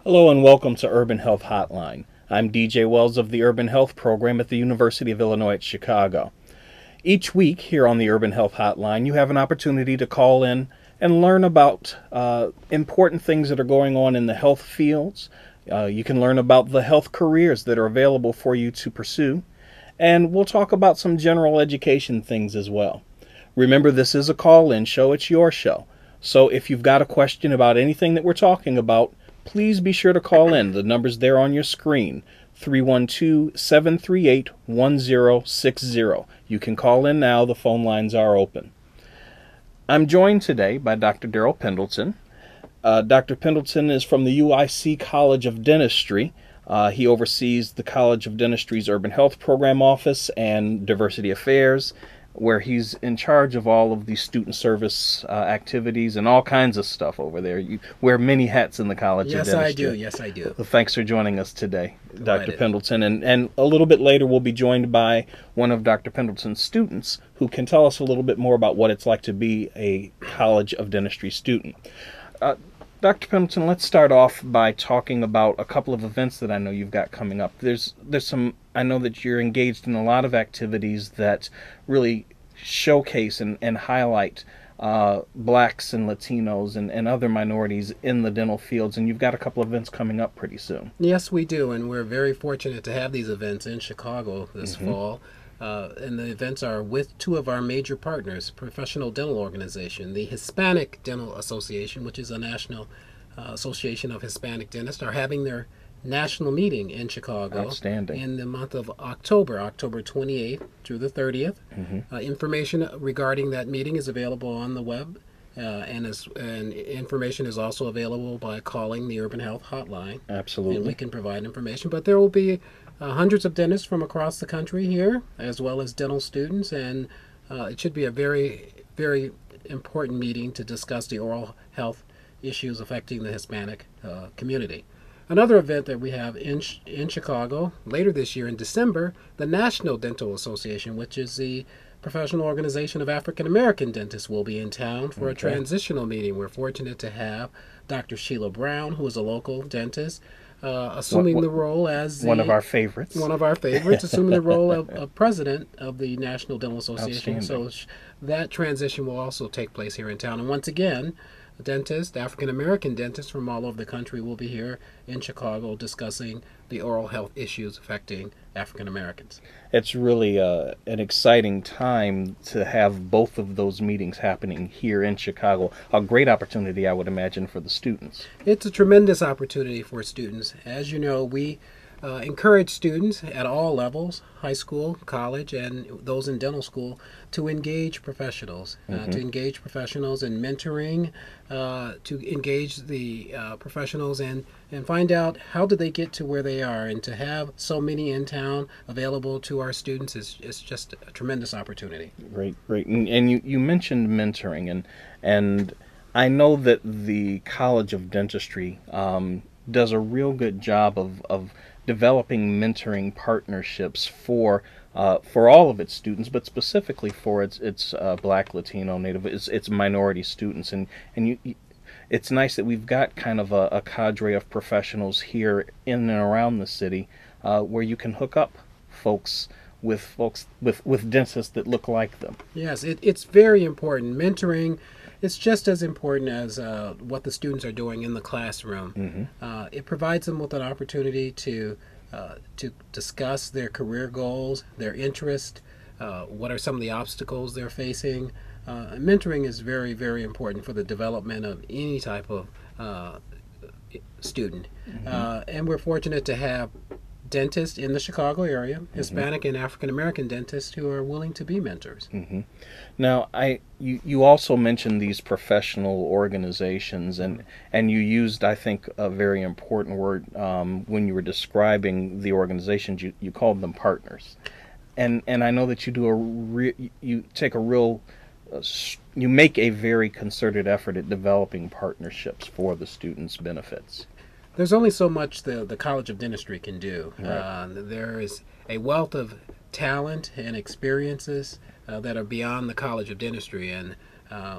Hello and welcome to Urban Health Hotline. I'm DJ Wells of the Urban Health Program at the University of Illinois at Chicago. Each week here on the Urban Health Hotline, you have an opportunity to call in and learn about important things that are going on in the health fields. You can learn about the health careers that are available for you to pursue, and we'll talk about some general education things as well. Remember, this is a call-in show. It's your show. So if you've got a question about anything that we're talking about, please be sure to call in. The number's there on your screen, 312-738-1060. You can call in now. The phone lines are open. I'm joined today by Dr. Darryl Pendleton. Dr. Pendleton is from the UIC College of Dentistry. He oversees the College of Dentistry's Urban Health Program Office and Diversity Affairs, where he's in charge of all of the student service activities and all kinds of stuff over there. You wear many hats in the College of Dentistry. Yes, I do. Yes, I do. Well, thanks for joining us today, Dr. Delighted. Pendleton. And a little bit later, we'll be joined by one of Dr. Pendleton's students who can tell us a little bit more about what it's like to be a College of Dentistry student. Dr. Pendleton, let's start off by talking about a couple of events that I know you've got coming up. There's some, I know that you're engaged in a lot of activities that really showcase and highlight blacks and Latinos and other minorities in the dental fields, and you've got a couple of events coming up pretty soon. Yes, we do, and we're very fortunate to have these events in Chicago this fall. And the events are with two of our major partners, Professional Dental Organization, the Hispanic Dental Association, which is a national association of Hispanic dentists, are having their national meeting in Chicago. Outstanding. In the month of October 28th through the 30th. Information regarding that meeting is available on the web, and information is also available by calling the Urban Health Hotline. Absolutely. And we can provide information. But there will be hundreds of dentists from across the country here, as well as dental students, and it should be a very, very important meeting to discuss the oral health issues affecting the Hispanic community. Another event that we have in Chicago later this year in December, the National Dental Association, which is the professional organization of African American dentists, will be in town for a transitional meeting. We're fortunate to have Dr. Sheila Brown, who is a local dentist, assuming the role as one of our favorites. One of our favorites, assuming the role of president of the National Dental Association. So that transition will also take place here in town. And once again, dentists, African American dentists from all over the country will be here in Chicago discussing the oral health issues affecting African Americans. It's really an exciting time to have both of those meetings happening here in Chicago. A great opportunity, I would imagine, for the students. It's a tremendous opportunity for students. As you know, we encourage students at all levels, high school, college, and those in dental school, to engage professionals, in mentoring, to engage the professionals and find out how did they get to where they are, and to have so many in town available to our students is just a tremendous opportunity. Great. And you mentioned mentoring, and I know that the College of Dentistry does a real good job of developing mentoring partnerships for all of its students, but specifically for its Black, Latino, Native, its minority students, and it's nice that we've got kind of a cadre of professionals here in and around the city where you can hook up folks with dentists that look like them. Yes, it's very important. Mentoring. It's just as important as what the students are doing in the classroom. It provides them with an opportunity to discuss their career goals, their interest, what are some of the obstacles they're facing. Mentoring is very, very important for the development of any type of student. And we're fortunate to have dentists in the Chicago area, Hispanic and African American dentists, who are willing to be mentors. Now, you also mentioned these professional organizations, and you used, I think, a very important word when you were describing the organizations. You called them partners, and I know that you make a very concerted effort at developing partnerships for the students' benefits. There's only so much the College of Dentistry can do. Right. There is a wealth of talent and experiences that are beyond the College of Dentistry, and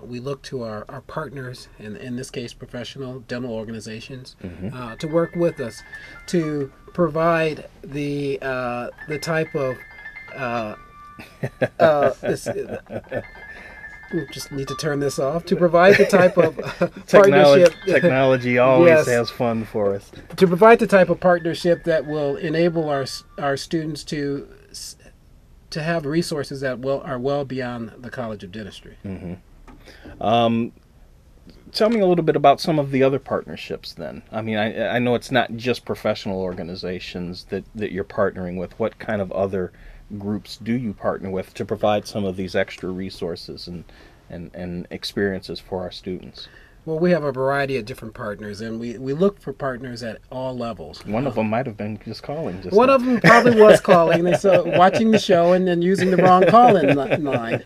we look to our partners, in this case professional dental organizations, to work with us to provide the type of this, we just need to turn this off, to provide the type of partnership. Technology always Yes. has fun for us. To provide the type of partnership that will enable our students to have resources that are well beyond the College of Dentistry. Tell me a little bit about some of the other partnerships then. I mean, I know it's not just professional organizations that you're partnering with. What kind of other groups do you partner with to provide some of these extra resources and experiences for our students? Well, we have a variety of different partners, and we look for partners at all levels. One of them might have been just calling. One of them probably was calling. They saw watching the show and then using the wrong call-in line.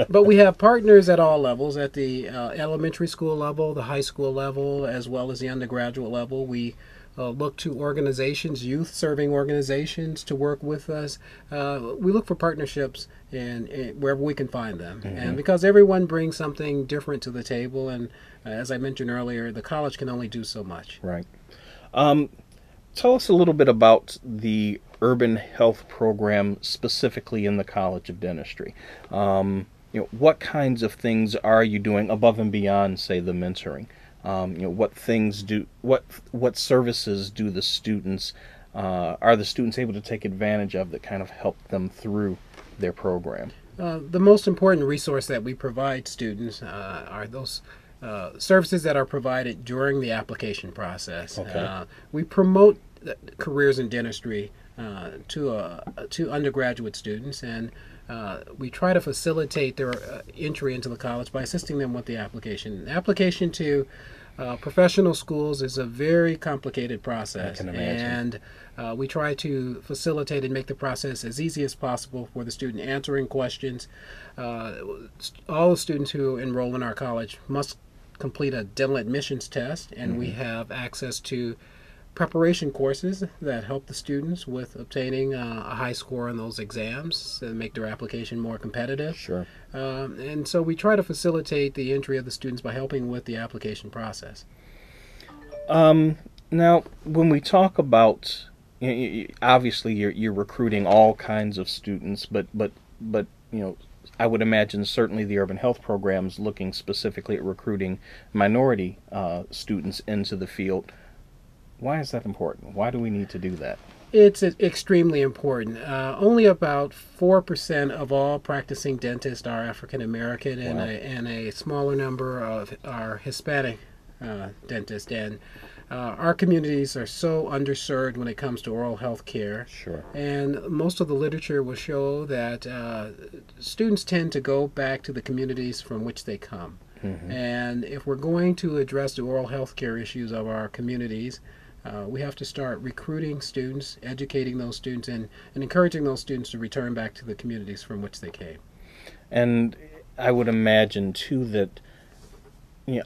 But we have partners at all levels, at the elementary school level, the high school level, as well as the undergraduate level. We look to organizations, youth-serving organizations, to work with us. We look for partnerships in wherever we can find them. And because everyone brings something different to the table, and as I mentioned earlier, the college can only do so much. Right. Tell us a little bit about the urban health program specifically in the College of Dentistry. What kinds of things are you doing above and beyond, say, the mentoring? What things what services do the students, are the students able to take advantage of that kind of help them through their program? The most important resource that we provide students are those services that are provided during the application process. Okay. We promote careers in dentistry to undergraduate students, and we try to facilitate their entry into the college by assisting them with the application. The application to professional schools is a very complicated process, I can imagine. and we try to facilitate and make the process as easy as possible for the student answering questions. All the students who enroll in our college must complete a dental admissions test, and we have access to preparation courses that help the students with obtaining a high score on those exams and make their application more competitive. Sure. And so we try to facilitate the entry of the students by helping with the application process. Now, when we talk about, obviously you're recruiting all kinds of students, but I would imagine certainly the urban health program's looking specifically at recruiting minority students into the field. Why is that important? Why do we need to do that? It's extremely important. Only about 4% of all practicing dentists are African American, and, Wow. and a smaller number of are Hispanic dentists. And our communities are so underserved when it comes to oral health care. Sure. And most of the literature will show that students tend to go back to the communities from which they come. And if we're going to address the oral health care issues of our communities, we have to start recruiting students, educating those students, and encouraging those students to return back to the communities from which they came. And I would imagine, too, that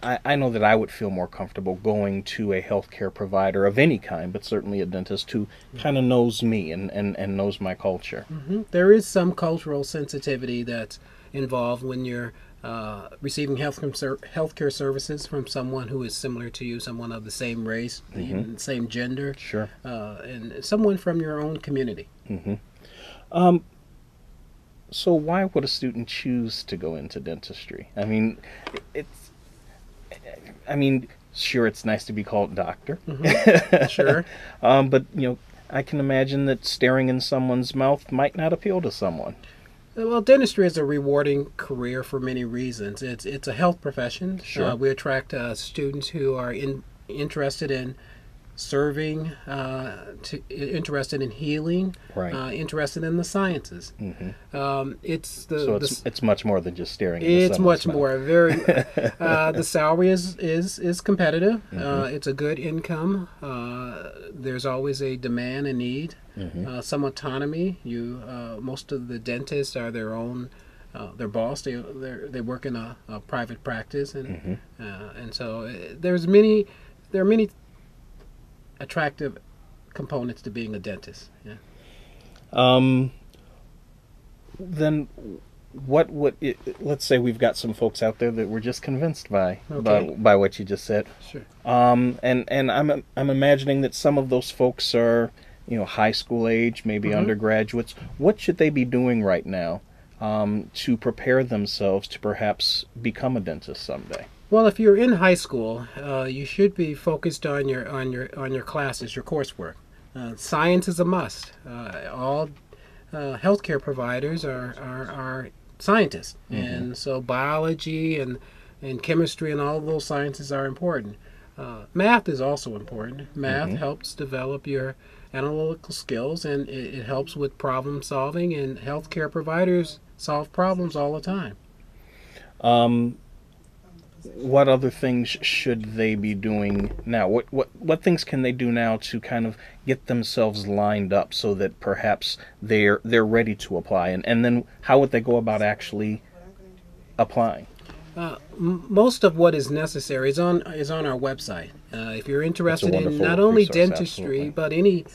I know that I would feel more comfortable going to a healthcare provider of any kind, but certainly a dentist who kind of knows me and knows my culture. There is some cultural sensitivity that's involved when you're receiving healthcare services from someone who is similar to you, someone of the same race, even the same gender, Sure. and someone from your own community. So why would a student choose to go into dentistry? I mean, sure, it's nice to be called doctor. Sure. But, I can imagine that staring in someone's mouth might not appeal to someone. Well, dentistry is a rewarding career for many reasons. It's a health profession. Sure. We attract students who are interested in serving, interested in healing, Right. interested in the sciences. It's much more than just staring into It's someone's much mouth. more. The salary is competitive. It's a good income. There's always a demand and need. Some autonomy. Most of the dentists are their own. Their boss. They work in a private practice, and so there are many attractive components to being a dentist. Yeah. Then what would it, let's say we've got some folks out there that were just convinced by Okay. by what you just said. Sure. And I'm imagining that some of those folks are, high school age, maybe undergraduates. What should they be doing right now to prepare themselves to perhaps become a dentist someday? Well, if you're in high school, you should be focused on your classes, your coursework. Science is a must. All healthcare providers are scientists, and so biology and chemistry and all of those sciences are important. Math is also important. Math helps develop your analytical skills, and it helps with problem solving, and healthcare providers solve problems all the time. What other things should they be doing now? What things can they do now to kind of get themselves lined up so that perhaps they're ready to apply? And then how would they go about actually applying? Most of what is necessary is on our website. If you're interested in wonderful not only resource, dentistry absolutely. but any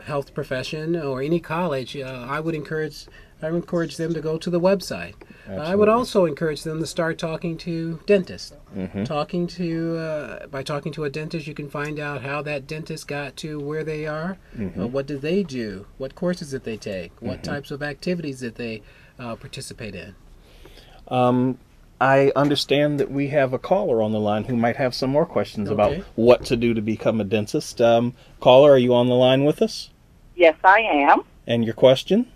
health profession or any college, I would encourage them to go to the website. I would Absolutely. also encourage them to start talking to dentists. Mm-hmm. By talking to a dentist, you can find out how that dentist got to where they are. Mm-hmm. What did they do? What courses did they take? What types of activities did they participate in? I understand that we have a caller on the line who might have some more questions about Okay. what to do to become a dentist. Caller, are you on the line with us? Yes, I am. And your question?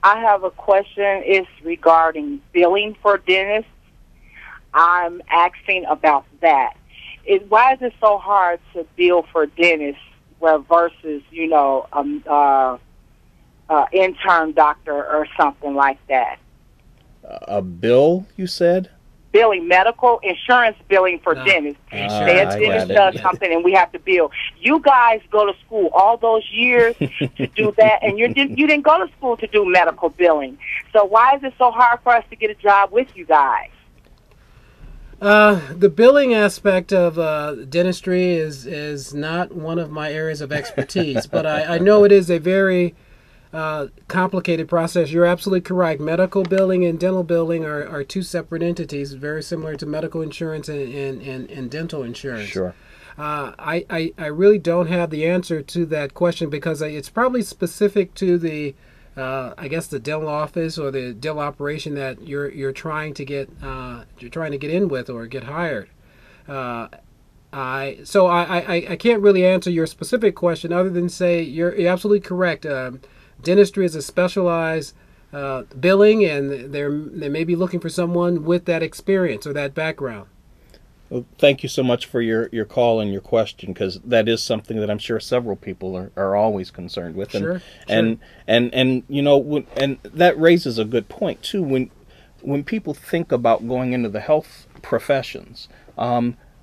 I have a question. It's regarding billing for dentists. I'm asking about that. Why is it so hard to bill for dentists versus, intern doctor or something like that? A bill, you said? Billing, medical insurance billing for dentists. Say a I dentist got it. does something and we have to bill. You guys go to school all those years to do that, and you didn't go to school to do medical billing. So why is it so hard for us to get a job with you guys? The billing aspect of dentistry is not one of my areas of expertise, but I know it is a very complicated process. You're absolutely correct. Medical billing and dental billing are two separate entities, very similar to medical insurance and dental insurance. Sure. I really don't have the answer to that question because it's probably specific to the I guess the dental office or the dental operation that you're trying to get in with or get hired. I can't really answer your specific question other than say you're absolutely correct. Dentistry is a specialized billing, and they may be looking for someone with that experience or that background. Well, thank you so much for your call and your question, because that is something that I'm sure several people are always concerned with. Sure. And that raises a good point too. When people think about going into the health professions,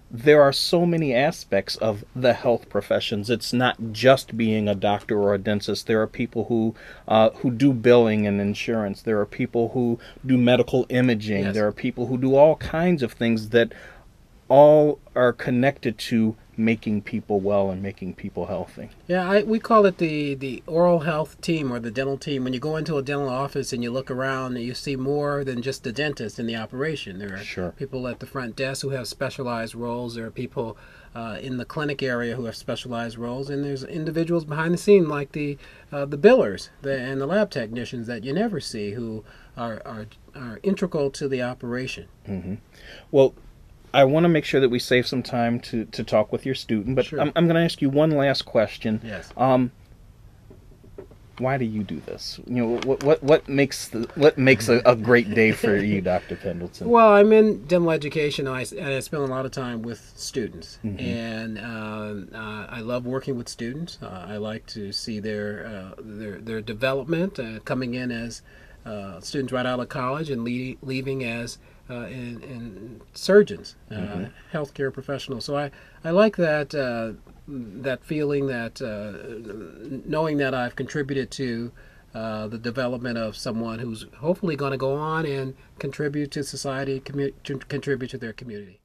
there are so many aspects of the health professions. It's not just being a doctor or a dentist. There are people who do billing and insurance. There are people who do medical imaging. Yes. There are people who do all kinds of things that all are connected to making people well and making people healthy. Yeah, we call it the oral health team or the dental team. When you go into a dental office and you look around, you see more than just the dentist in the operation. There are Sure. people at the front desk who have specialized roles. There are people in the clinic area who have specialized roles, and there's individuals behind the scene like the billers and the lab technicians that you never see who are integral to the operation. Mm-hmm. Well, I want to make sure that we save some time to talk with your student, but Sure. I'm going to ask you one last question. Yes. Why do you do this? What makes a great day for you, Dr. Pendleton? Well, I'm in dental education, and I spend a lot of time with students, Mm-hmm. and I love working with students. I like to see their development, coming in as students right out of college and leaving as in surgeons, healthcare professionals. So I like that that feeling, that knowing that I've contributed to the development of someone who's hopefully going to go on and contribute to society, contribute to their community.